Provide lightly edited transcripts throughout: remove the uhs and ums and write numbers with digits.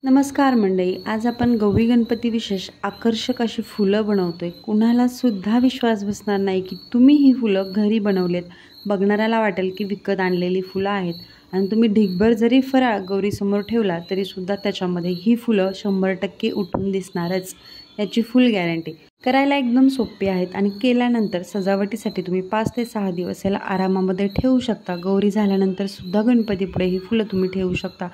नमस्कार मंडळी, आज आपण गौरी गणपती विशेष आकर्षक अशी फुलं बनवतोय। कुणाला सुद्धा विश्वास बसणार नाही की तुम्ही ही फुलं घरी बनवलेत। बघणाऱ्याला वाटेल की विकत आणलेली फुलं आहेत आणि तुम्ही ढिगभर जरी फराळ गौरी समोर ठेवला तरी सुद्धा त्याच्यामध्ये ही फुलं 100% उठून दिसणारच, याची फुल गॅरंटी। करायला एकदम सोपी आहेत आणि केल्यानंतर सजावटीसाठी तुम्ही 5 ते 6 दिवस याला आरामामध्ये ठेवू शकता। गौरी झाल्यानंतर सुद्धा गणपतीपुढे ही फुलं तुम्ही ठेवू शकता।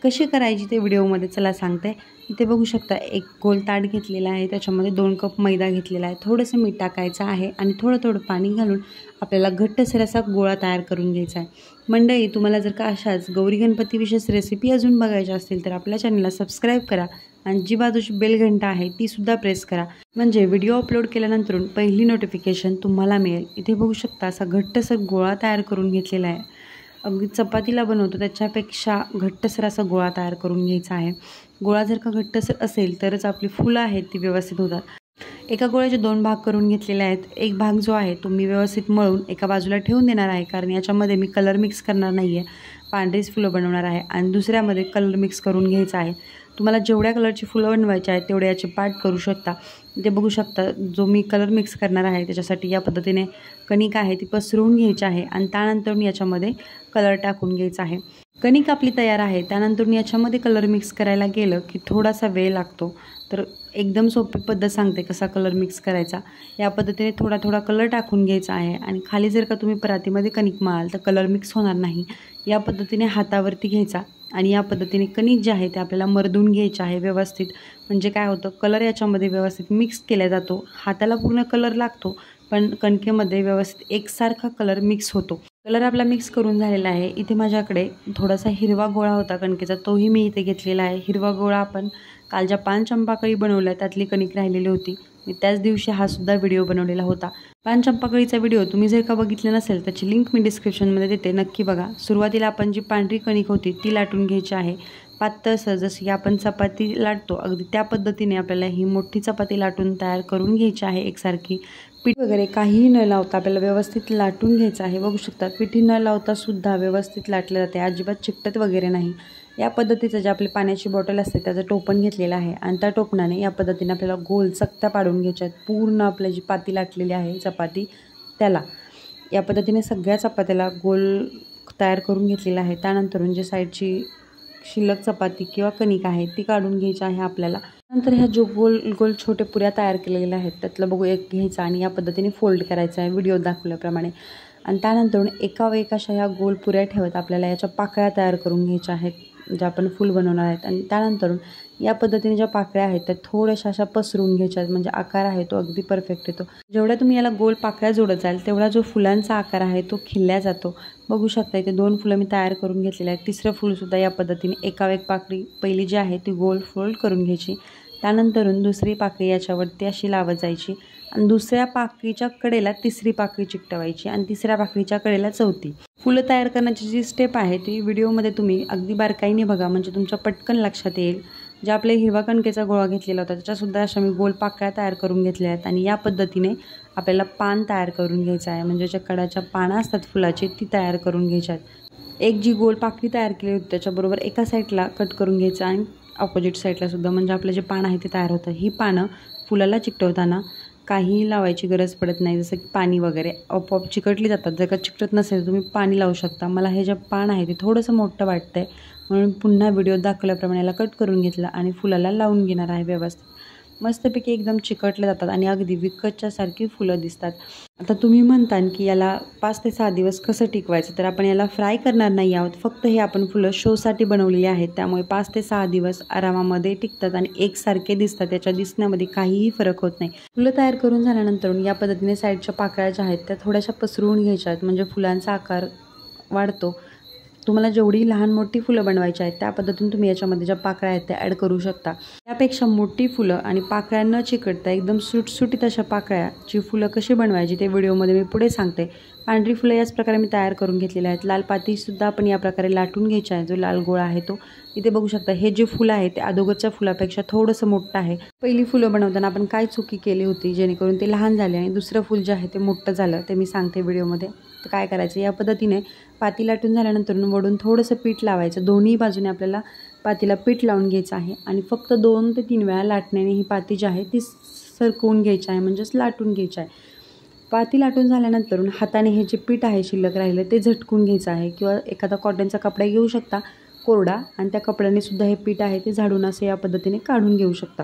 कशी करायची ते व्हिडिओमध्ये चला सांगते। इथे बघू शकता एक गोल ताट घेतलेला आहे, त्याच्यामध्ये 2 कप मैदा घेतलेला आहे, थोडंसं मीठ टाकायचं आहे आणि थोडं पाणी घालून आपल्याला घट्टसर असा गोळा तयार करून घ्यायचा आहे। मंडळी, तुम्हाला जर का अशाच गौरी गणपती विशेष रेसिपी अजून बघायच्या असतील तर आपल्या चॅनलला सबस्क्राईब करा आणि जी बाजूची बेल घंटा आहे ती सुद्धा प्रेस करा, म्हणजे व्हिडिओ अपलोड केल्यानंतर पहिली नोटिफिकेशन तुम्हाला मिळेल। इथे बघू शकता असा घट्टसर गोळा तयार करून घेतलेला आहे। अगदी चपातीला बनवतो त्याच्यापेक्षा घट्टसर असा गोळा तयार करून घ्यायचा आहे। गोळा जर का घट्टसर असेल तरच आपली फुलं आहेत ती व्यवस्थित होतात। एका गोळ्याचे 2 भाग करून घेतलेले आहेत। एक भाग जो आहे तो मी व्यवस्थित मळून एका बाजूला ठेवून देणार आहे, कारण याच्यामध्ये मी कलर मिक्स करणार नाही आहे, पांढरीच फुलं बनवणार आहे आणि दुसऱ्यामध्ये कलर मिक्स करून घ्यायचा आहे। तुम्हाला जेवढ्या कलरची फुलं बनवायची आहेत तेवढे याचे पार्ट करू शकता। ते बघू शकता जो मी कलर मिक्स करणार आहे त्याच्यासाठी या पद्धतीने कणिक आहे ती पसरवून घ्यायची आहे आणि त्यानंतर याच्यामध्ये कलर टाकून घ्यायचा आहे। कणिक आपली तयार आहे, त्यानंतर याच्यामध्ये कलर मिक्स करायला गेलं की थोडासा वेळ लागतो, तर एकदम सोपी पद्धत सांगते कसा कलर मिक्स करायचा। या पद्धतीने थोडा कलर टाकून घ्यायचा आहे आणि खाली जर का तुम्ही परातीमध्ये कणिक मळाल तर कलर मिक्स होणार नाही। या पद्धतीने हातावरती घ्यायचा आणि या पद्धतीने कणिक जे आहे ते आपल्याला मर्दून घ्यायचे आहे व्यवस्थित, म्हणजे काय होतं कलर याच्यामध्ये व्यवस्थित मिक्स केला जातो। हाताला पूर्ण कलर लागतो पण कणकेमध्ये व्यवस्थित एकसारखा कलर मिक्स होतो। कलर आपला मिक्स करून झालेला आहे। इथे माझ्याकडे थोडासा हिरवा गोळा होता कणकेचा, तोही मी इथे घेतलेला आहे। हिरवा गोळा आपण काल ज्या 5 चंपाकळी बनवल्या त्यातली कणिक राहिलेली होती, मी त्याच दिवशी हा सुद्धा व्हिडिओ बनवलेला होता। 5 चंपाकळीचा व्हिडिओ तुम्ही जर का बघितला नसेल त्याची लिंक मी डिस्क्रिप्शनमध्ये देते, नक्की बघा। सुरुवातीला आपण जी पांढरी कणिक होती ती लाटून घ्यायची आहे पातळसर, जशी की आपण चपाती लाटतो अगदी त्या पद्धतीने आपल्याला ही मोठी चपाती लाटून तयार करून घ्यायची आहे एकसारखी। पीठ वगैरे काहीही न लावता आपल्याला व्यवस्थित लाटून घ्यायचं आहे। बघू शकता पिठी न लावता सुद्धा व्यवस्थित लाटलं जाते, अजिबात चिकटत वगैरे नाही। या पद्धतीचं जे आपली पाण्याची बॉटल असते त्याचं टोपण घेतलेलं आहे आणि त्या टोपणाने या पद्धतीने आपल्याला गोल चकत्या पाडून घ्यायच्या आहेत। पूर्ण आपली जी पाती लाटलेली आहे चपाती त्याला या पद्धतीने सगळ्या चपात्याला गोल तयार करून घेतलेला आहे। त्यानंतर जे साईडची शिल्लक चपाती किंवा कणिक आहे ती काढून घ्यायची आहे आपल्याला। नंतर ह्या जो गोल छोटे पुऱ्या तयार केलेल्या आहेत त्यातलं बघू एक घ्यायचा आणि या पद्धतीने फोल्ड करायचा आहे व्हिडिओ दाखवल्याप्रमाणे आणि त्यानंतर एकावर एक अशा ह्या गोल पुऱ्या ठेवत आपल्याला याच्या पाकळ्या तयार करून घ्यायच्या आहेत ज्या आपण फुल बनवणार आहेत। आणि त्यानंतर या पद्धतीने ज्या पाकळ्या आहेत त्या थोड्याशा अशा पसरून घ्यायच्या आहेत, म्हणजे आकार आहे तो अगदी परफेक्ट येतो। जेवढ्या तुम्ही याला गोल पाकळ्या जोडत जाल तेवढा जो फुलांचा आकार आहे तो खिळला जातो। बघू शकता इथे 2 फुलं मी तयार करून घेतलेले आहेत। तिसरं फुलसुद्धा या पद्धतीने एकावर एक पाकळी पहिली जी आहे ती गोल फोल्ड करून घ्यायची, त्यानंतर दुसरी पाकळी याच्यावरती अशी लावत जायची आणि दुसऱ्या पाकळीच्या कडेला तिसरी पाकळी चिकटवायची आणि तिसऱ्या पाकळीच्या कडेला चौथी। फुलं तयार करण्याची जी स्टेप आहे ती व्हिडिओमध्ये तुम्ही अगदी बारकाईने बघा, म्हणजे तुमच्या पटकन लक्षात येईल। जे आपले हिरवा कणकेचा गोळा घेतलेला होता त्याच्यासुद्धा अशा मी गोल पाकळ्या तयार करून घेतल्या आहेत आणि या पद्धतीने आपल्याला पान तयार करून घ्यायचं आहे, म्हणजे ज्या कडाच्या पानं असतात फुलाची ती तयार करून घ्यायच्या आहेत। एक जी गोल पाकळी तयार केली होती त्याच्याबरोबर एका साईडला कट करून घ्यायचं आणि ऑपोजिट साईडला सुद्धा, म्हणजे आपलं जे पान आहे ते तयार होतं। ही पानं फुलाला चिकटवताना काहीही लावायची गरज पडत नाही, जसं की पाणी वगैरे आपोआप चिकटली जातात। जर का चिकटत नसेल तुम्ही पाणी लावू शकता। मला हे जे पान आहे ते थोडंसं मोठं वाटतंय म्हणून पुन्हा व्हिडिओ दाखवल्याप्रमाणे याला कट करून घेतलं आणि फुलाला लावून घेणार आहे व्यवस्थित। मस्तपैकी एकदम चिकटले जातात आणि अगदी विकतच्या सारखी फुलं दिसतात। आता तुम्ही म्हणता की याला 5 ते 6 दिवस कसं टिकवायचं, तर आपण याला फ्राय करणार नाही आहोत, फक्त हे आपण फुलं शोसाठी बनवलेली आहेत, त्यामुळे 5 ते 6 दिवस आरामामध्ये टिकतात आणि एकसारखे दिसतात, त्याच्या दिसण्यामध्ये काहीही फरक होत नाही। फुलं तयार करून झाल्यानंतर या पद्धतीने साईडच्या पाकळ्या ज्या आहेत त्या थोड्याशा पसरवून घ्यायच्या आहेत, म्हणजे फुलांचा आकार वाढतो। तुम्हाला जेवढी लहान मोठी फुलं बनवायची आहेत त्या पद्धतीने तुम्ही याच्यामध्ये ज्या पाकळ्या आहेत त्या ॲड करू शकता। त्यापेक्षा मोठी फुलं आणि पाकळ्या न चिकटता एकदम सुटसुटीत अशा पाकळ्याची फुलं कशी बनवायची ते व्हिडिओमध्ये मी पुढे सांगते। पांढरी फुलं याच प्रकारे मी तयार करून घेतलेली आहेत। लाल पातीसुद्धा आपण या प्रकारे लाटून घ्यायची आहे, जो लाल गोळा आहे तो। इथे बघू शकता हे जे फुलं आहे ते अगोदरच्या फुलापेक्षा थोडंसं मोठं आहे। पहिली फुलं बनवताना आपण काय चुकी केली होती जेणेकरून ते लहान झाले आणि दुसरं फुल जे आहे ते मोठं झालं ते मी सांगते व्हिडिओमध्ये। तर काय करायचं, या पद्धतीने पाती लाटून झाल्यानंतर वडून थोडंसं पीठ लावायचं, दोन्ही बाजूने आपल्याला पातीला पीठ लावून घ्यायचं आहे आणि फक्त 2 ते 3 वेळा लाटण्याने ही पाती जी आहे ती सरकवून घ्यायची आहे, म्हणजेच लाटून घ्यायची आहे. पाती लाटून झाल्यानंतर हाताने हे जे पीठ आहे शिल्लक राहिलं ते झटकून घ्यायचं आहे किंवा एखादा कॉटनचा कपडा घेऊ शकता कोरडा आणि त्या कपड्याने सुद्धा हे पीठ आहे ते झाडून असं या पद्धतीने काढून घेऊ शकता.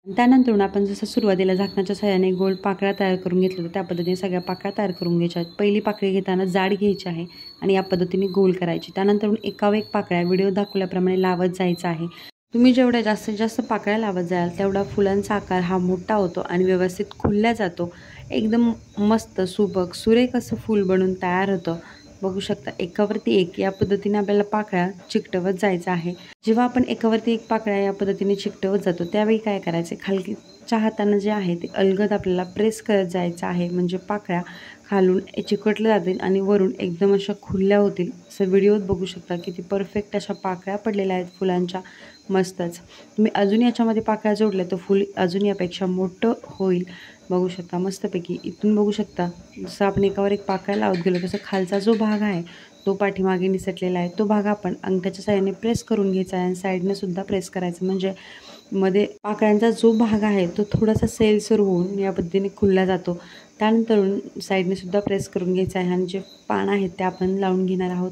त्यानंतर आपण जसं सुरुवातीला झाकणाच्या सहाय्याने गोल पाकळ्या तयार करून घेतलं होतं त्या पद्धतीने सगळ्या पाकळ्या तयार करून घ्यायच्या आहेत. पहिली पाकळी घेताना जाड घ्यायची आहे आणि या पद्धतीने गोल करायची. त्यानंतर एकावर एक पाकळ्या व्हिडिओ दाखवल्याप्रमाणे लावत जायचं आहे. तुम्ही जेवढ्या जास्तीत जास्त पाकळ्या लावत जाल तेवढा फुलांचा आकार हा मोठा होतो आणि व्यवस्थित खुलला जातो. एकदम मस्त सुबक सुरेख असं फूल बनून तयार होतं. बघू शकता एकावरती एक या पद्धतीने आपल्याला पाकळ्या चिकटवत जायचं आहे. जेव्हा आपण एकावरती एक पाकळ्या या पद्धतीने चिकटवत जातो त्यावेळी काय करायचे, खालच्या हातानं जे आहे ते अलगद आपल्याला प्रेस करत जायचं आहे, म्हणजे पाकळ्या खालून चिकटल्या जातील आणि वरून एकदम अशा खुल्या होतील. असं व्हिडिओत बघू शकता किती परफेक्ट अशा पाकळ्या पडलेल्या आहेत फुलांच्या. मस्तच. तुम्ही अजून याच्यामध्ये पाकळ्या जोडल्या तर फूल अजून यापेक्षा मोठं होईल. बघू शकता मस्तपैकी इथून बघू शकता जसं आपण एकावर एक पाकळ्या लावत गेलो तसं खालचा जो भाग आहे तो पाठीमागे निसटलेला आहे तो भाग आपण अंगठ्याच्या साहाय्याने प्रेस करून घ्यायचा आहे आणि साईडने सुद्धा प्रेस करायचं, म्हणजे मध्ये पाकळ्यांचा जो भाग आहे तो थोडासा सैलसर होऊन या पद्धतीने खुलला जातो. त्यानंतर साईडने सुद्धा प्रेस करून घ्यायचं आहे आणि जे पान आहेत ते आपण लावून घेणार आहोत.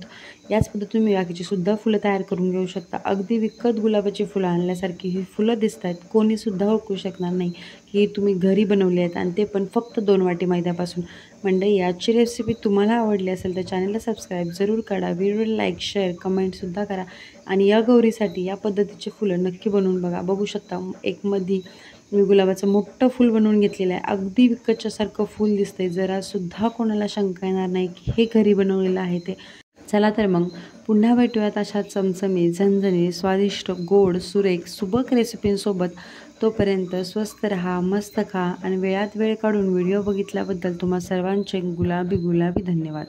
याच पद्धतीने तुम्ही बाकीची सुद्धा फुलं तयार करून घेऊ शकता. अगदी विकत गुलाबाची फुलं आणल्यासारखी ही फुलं दिसत आहेत. कोणीसुद्धा ओळखू शकणार नाही की तुम्ही घरी बनवली आहेत आणि ते पण फक्त 2 वाटी मैद्यापासून. मंडळी याची रेसिपी तुम्हाला आवडली असेल तर चॅनलला सबस्क्राईब जरूर करा, व्हिडिओला लाईक शेअर कमेंटसुद्धा करा आणि या गौरीसाठी या पद्धतीची फुलं नक्की बनवून बघा. बघू शकता एक मध्ये मी गुलाबाचं मोठं फूल बनवून घेतलेलं आहे. अगदी विकतच्यासारखं फूल दिसतंय. जरासुद्धा कोणाला शंका येणार नाही की हे घरी बनवलेलं आहे ते. चला तर मग पुन्हा भेटूयात अशा चमचमीत झणझणीत स्वादिष्ट गोड सुरेख सुबक रेसिपींसोबत. तोपर्यंत स्वस्त रहा, मस्त खा आणि वेळात वेळ काढून व्हिडिओ बघितल्याबद्दल तुम्हा सर्वांचे गुलाबी गुलाबी धन्यवाद.